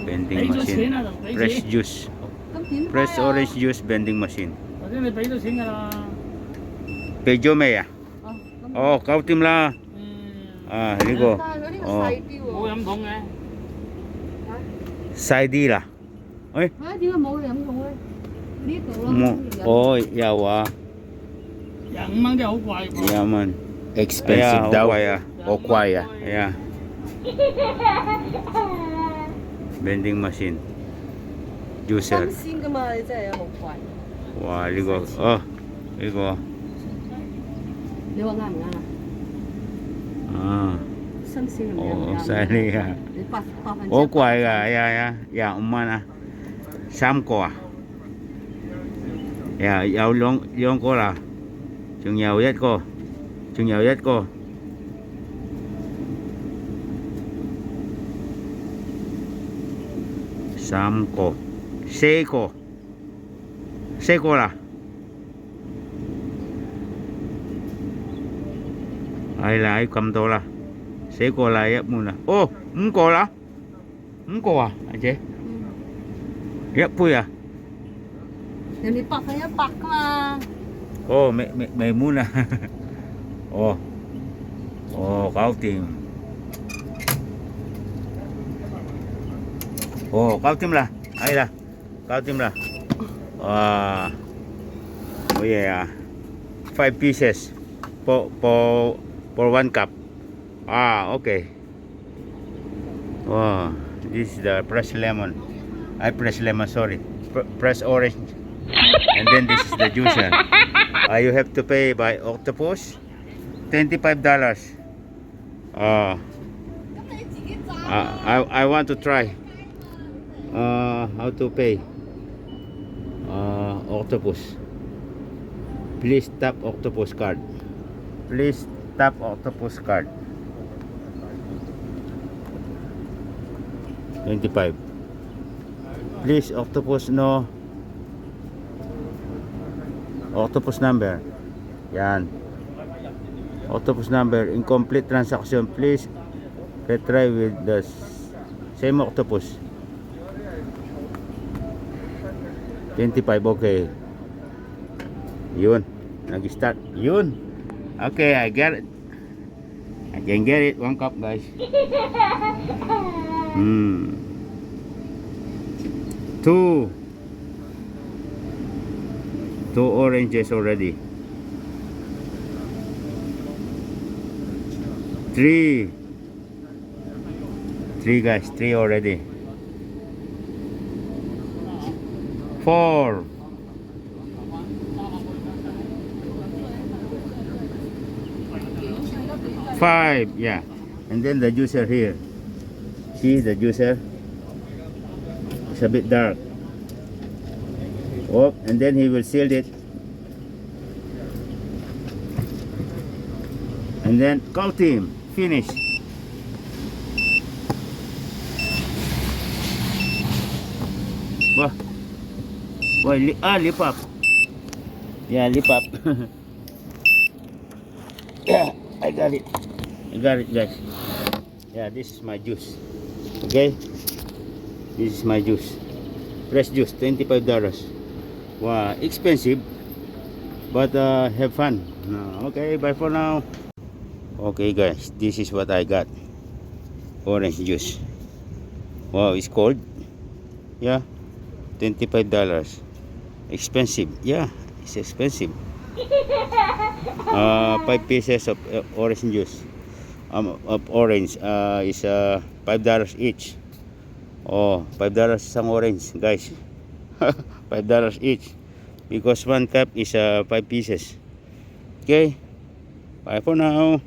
vending machine. Fresh juice. Fresh orange juice vending machine. Pay cho mày à? Cao tim la. Đi cô. Sai đi là. Ơi. Giàu à. Dạ man. Expensive daw. O kwaya. Yeah. Vending machine. Juicer. Wow, đi cô. Đi cô. Sai đi à. Ủa quay à, dạ umman à. Sam quả. Dạ, dạo luôn cô là. Chừng nhiều nhất cô. Chừng nhiều nhất cô. Sam cô. Xe cô. Xe cô là. Ai là ai cầm đồ là. Xe cô là ép muna. Cô là. Cô à, anh chị. Ép pui à. Yang dipakainya pak lah. Mày muốn à. Cao tim. Cao tim là. Ai là. Cao tim là. Yeah. 5 pieces for one cup. Okay. This is the fresh lemon. Fresh lemon, sorry. Fresh orange. And then this is the juicer. You have to pay by octopus. $25. I want to try. How to pay. Octopus. Please tap octopus card. Please tap octopus card. 25. Please octopus no. Octopus number. Yan. Octopus number. Incomplete transaction. Please retry with the same octopus. 25. Okay. Yun. Nag-start. Yun. Okay, I get it. I can get it. One cup, guys. Two oranges already. Three guys. Three already. 4. 5. Yeah. And then the juicer here. See the juicer? It's a bit dark. And then he will seal it. And then coat him. Finish. Lip up. Yeah, lip up. Yeah, I got it, guys. Yeah, this is my juice. Okay, this is my juice. Fresh juice, $25. Wow, expensive, but have fun. Okay, bye for now. Okay, guys, this is what I got. Orange juice. Wow, it's cold. Yeah, $25. Expensive. Yeah, it's expensive. 5 pieces of orange juice. Of orange is $5 each. $5 isang orange, guys. $5 each, because one cup is 5 pieces. Okay, bye for now.